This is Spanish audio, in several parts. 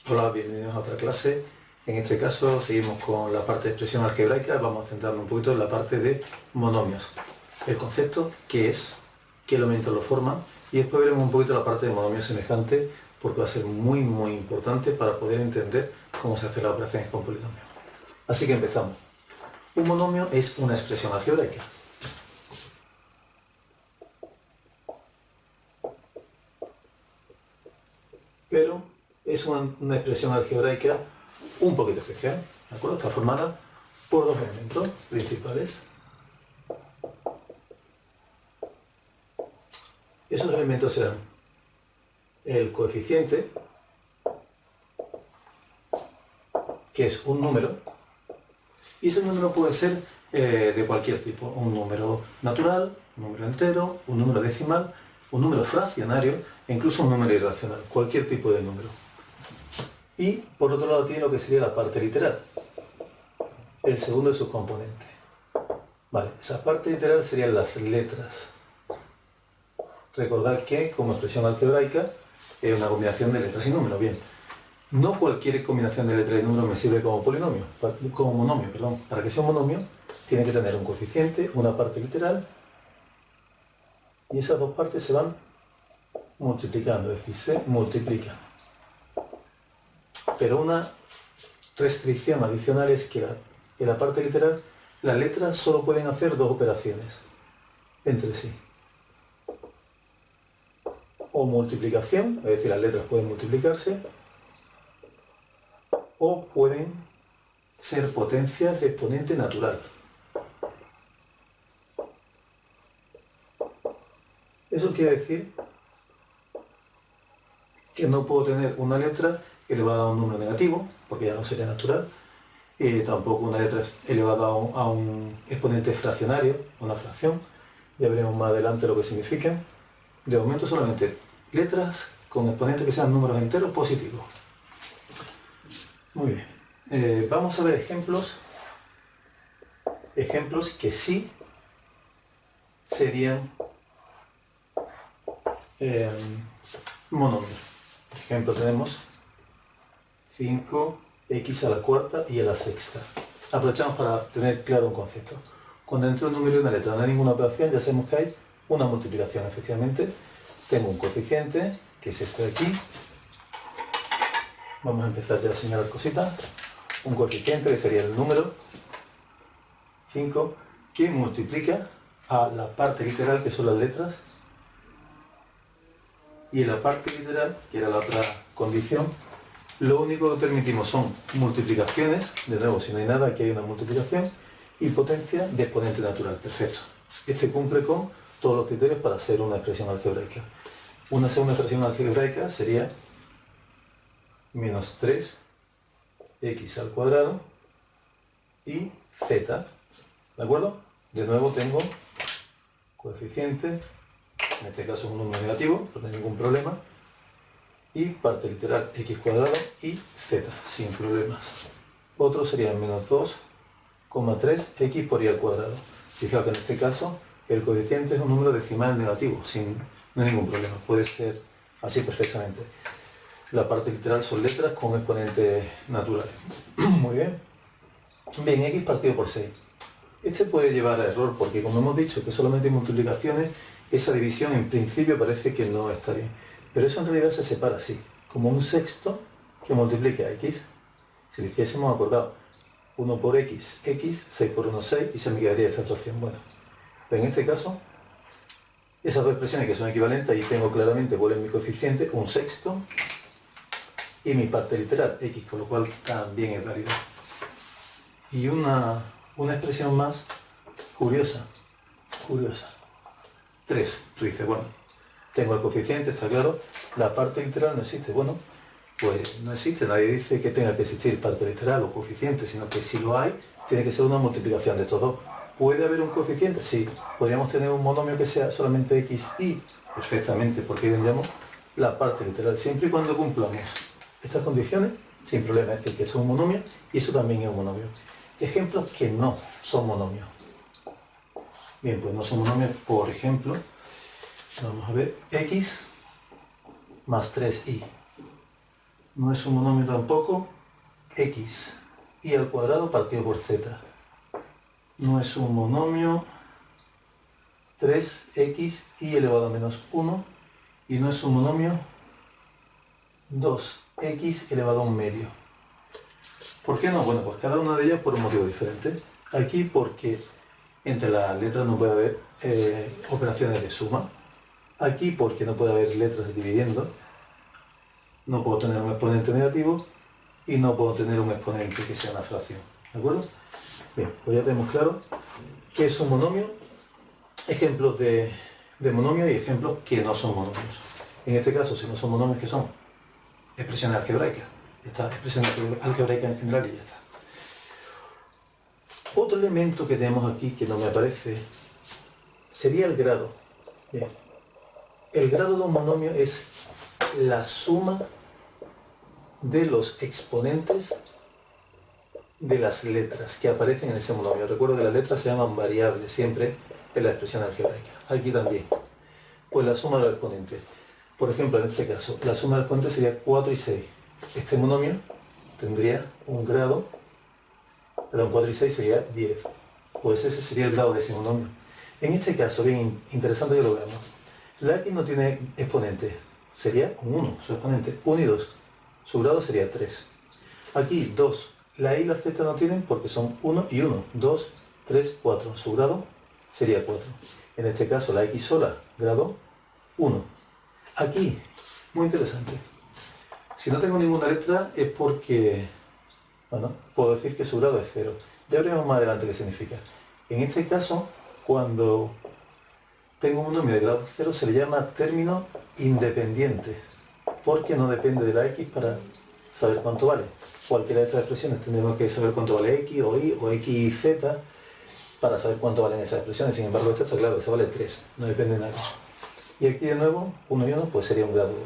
Hola, bienvenidos a otra clase. En este caso seguimos con la parte de expresión algebraica. Vamos a centrarnos un poquito en la parte de monomios. El concepto, qué es, qué elementos lo forman, y después veremos un poquito la parte de monomios semejantes, porque va a ser muy importante para poder entender cómo se hacen las operaciones con polinomios. Así que empezamos. Un monomio es una expresión algebraica. Pero es una expresión algebraica un poquito especial, ¿de acuerdo? Está formada por dos elementos principales. Esos elementos serán el coeficiente, que es un número, y ese número puede ser de cualquier tipo, un número natural, un número entero, un número decimal, un número fraccionario e incluso un número irracional, cualquier tipo de número. Y por otro lado tiene lo que sería la parte literal, el segundo de sus componentes. Vale, esa parte literal serían las letras. Recordad que como expresión algebraica es una combinación de letras y números. Bien, no cualquier combinación de letras y números me sirve como polinomio, como monomio, perdón. Para que sea un monomio tiene que tener un coeficiente, una parte literal, y esas dos partes se van multiplicando, es decir, se multiplican. Pero una restricción adicional es que en la parte literal las letras solo pueden hacer dos operaciones entre sí. O multiplicación, es decir, las letras pueden multiplicarse, o pueden ser potencias de exponente natural. Eso quiere decir que no puedo tener una letra elevada a un número negativo, porque ya no sería natural, y tampoco una letra elevada a un exponente fraccionario, una fracción. Ya veremos más adelante lo que significan. De momento solamente letras con exponentes que sean números enteros positivos. Muy bien. Vamos a ver ejemplos que sí serían monomios. Por ejemplo, tenemos 5x a la cuarta y a la sexta. Aprovechamos para tener claro un concepto. Cuando entre un número y una letra no hay ninguna operación, ya sabemos que hay una multiplicación, efectivamente. Tengo un coeficiente, que es este de aquí. Vamos a empezar ya a señalar cositas. Un coeficiente, que sería el número 5, que multiplica a la parte literal, que son las letras, y en la parte literal, que era la otra condición, lo único que permitimos son multiplicaciones. De nuevo, si no hay nada, aquí hay una multiplicación, y potencia de exponente natural. Perfecto. Este cumple con todos los criterios para ser una expresión algebraica. Una segunda expresión algebraica sería menos 3x al cuadrado y z. ¿De acuerdo? De nuevo tengo coeficiente, en este caso es un número negativo, no hay ningún problema, y parte literal x cuadrado y z, sin problemas. Otro sería menos 2,3x por y al cuadrado. Fijaos que en este caso el coeficiente es un número decimal negativo, no hay ningún problema, puede ser así perfectamente. La parte literal son letras con exponentes naturales. Muy bien. Bien, x partido por 6. Este puede llevar a error porque, como hemos dicho que solamente hay multiplicaciones, esa división en principio parece que no está bien. Pero eso en realidad se separa así, como un sexto que multiplica a x. Si lo hiciésemos, acordado, 1 por x, 6 por 1, 6, y se me quedaría esta otra opción. Bueno, pero en este caso, esas dos expresiones que son equivalentes, ahí tengo claramente cuál es mi coeficiente, un sexto, y mi parte literal, x, con lo cual también es válido. Y una expresión más curiosa. 3. Tú dices, bueno, tengo el coeficiente, está claro, la parte literal no existe. Bueno, pues no existe, nadie dice que tenga que existir parte literal o coeficiente, sino que si lo hay, tiene que ser una multiplicación de estos dos. ¿Puede haber un coeficiente? Sí. ¿Podríamos tener un monomio que sea solamente x y? Perfectamente, porque tendríamos la parte literal, siempre y cuando cumplamos estas condiciones, sin problema. Es decir, que esto es un monomio y eso también es un monomio. Ejemplos que no son monomios. Bien, pues no son monomios, por ejemplo, vamos a ver, x más 3y. no es un monomio tampoco, x y al cuadrado partido por z. No es un monomio 3x y elevado a menos 1 y no es un monomio 2x elevado a un medio. ¿Por qué no? Bueno, pues cada una de ellas por un motivo diferente. Aquí porque entre las letras no puede haber operaciones de suma. Aquí porque no puede haber letras dividiendo. No puedo tener un exponente negativo y no puedo tener un exponente que sea una fracción. ¿De acuerdo? Bien, pues ya tenemos claro qué es un monomio, ejemplos de monomios y ejemplos que no son monomios. En este caso, si no son monomios, ¿qué son? Expresiones algebraicas. Esta expresión algebraica en general y ya está. Otro elemento que tenemos aquí que no me aparece sería el grado. Bien. El grado de un monomio es la suma de los exponentes de las letras que aparecen en ese monomio. Recuerdo que las letras se llaman variables siempre en la expresión algebraica. Aquí también. Pues la suma de los exponentes. Por ejemplo, en este caso, la suma de los exponentes sería 4 y 6. Este monomio tendría un grado, perdón, 4 y 6 sería 10. Pues ese sería el grado de ese monomio. En este caso, bien interesante que lo veamos. La x no tiene exponente, sería un 1, su exponente. 1 y 2, su grado sería 3. Aquí 2, la y y la z no tienen porque son 1 y 1. 2, 3, 4, su grado sería 4. En este caso la x sola, grado 1. Aquí, muy interesante. Si no tengo ninguna letra es porque, bueno, puedo decir que su grado es 0. Ya veremos más adelante qué significa. En este caso, cuando tengo un monomio de grado 0 se le llama término independiente, porque no depende de la x para saber cuánto vale. Cualquiera de estas expresiones tendremos que saber cuánto vale x o y o x y z para saber cuánto valen esas expresiones. Sin embargo, esta está claro, esta vale 3, no depende de nada. Y aquí de nuevo, 1 y 1, pues sería un grado 2.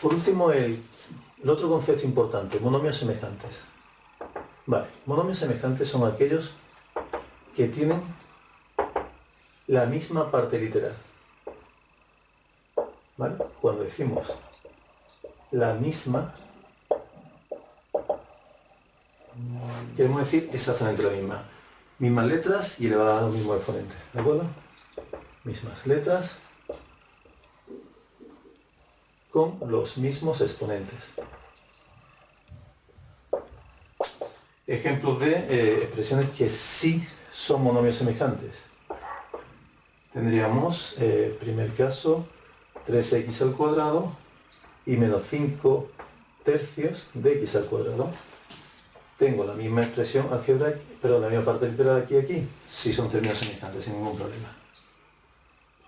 Por último, el otro concepto importante, monomios semejantes. Vale, monomios semejantes son aquellos que tienen la misma parte literal. ¿Vale? Cuando decimos la misma, queremos decir exactamente la misma. Mismas letras y elevadas a los mismos exponentes. ¿De acuerdo? Mismas letras con los mismos exponentes. Ejemplos de expresiones que sí son monomios semejantes. Tendríamos, primer caso, 3x al cuadrado y menos 5 tercios de x al cuadrado. Tengo la misma expresión algebraica, pero la misma parte literal aquí y aquí. Sí son términos semejantes, sin ningún problema.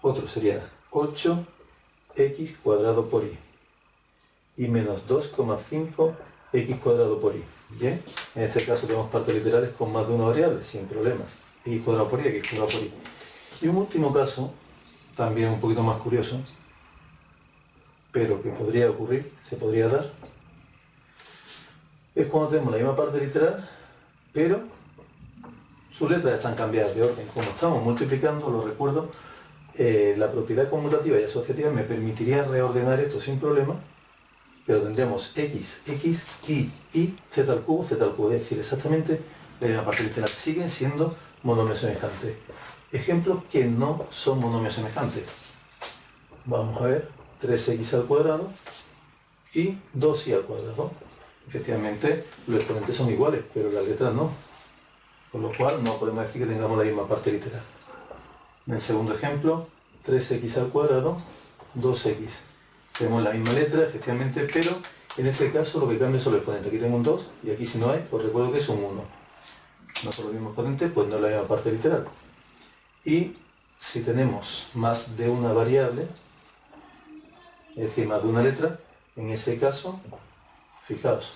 Otro sería 8x cuadrado por y. Y menos 2,5 x cuadrado por y. Bien, en este caso tenemos partes literales con más de una variable, sin problemas. X cuadrado por y, x cuadrado por y. Y un último caso, también un poquito más curioso, pero que podría ocurrir, se podría dar, es cuando tenemos la misma parte literal, pero sus letras están cambiadas de orden. Como estamos multiplicando, lo recuerdo, la propiedad conmutativa y asociativa me permitiría reordenar esto sin problema, pero tendríamos x, y, z al cubo, es decir, exactamente la misma parte literal. Siguen siendo monomios semejantes. Ejemplos que no son monomios semejantes. Vamos a ver, 3x al cuadrado y 2y al cuadrado. Efectivamente, los exponentes son iguales, pero las letras no. Con lo cual no podemos decir que tengamos la misma parte literal. En el segundo ejemplo, 3x al cuadrado, 2x. Tenemos la misma letra, efectivamente, pero en este caso lo que cambia son los exponentes. Aquí tengo un 2 y aquí si no hay, pues recuerdo que es un 1. No son los mismos exponentes, pues no es la misma parte literal. Y si tenemos más de una variable, es decir, más de una letra, en ese caso, fijaos,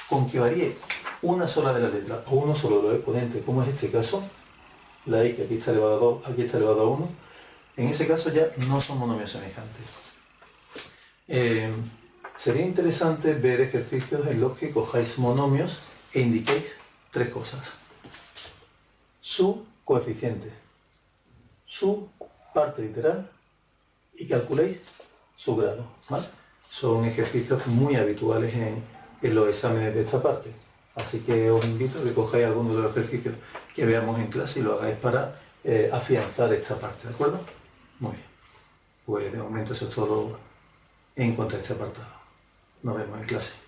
con que varíe una sola de las letras o uno solo de los exponentes, como es este caso, la y que aquí está elevado a 2, aquí está elevado a 1, en ese caso ya no son monomios semejantes. Sería interesante ver ejercicios en los que cojáis monomios e indiquéis tres cosas. Su coeficiente, su parte literal y calculéis su grado, ¿vale? Son ejercicios muy habituales en los exámenes de esta parte. Así que os invito a que cojáis algunos de los ejercicios que veamos en clase y lo hagáis para afianzar esta parte, ¿de acuerdo? Muy bien. Pues de momento eso es todo en cuanto a este apartado. Nos vemos en clase.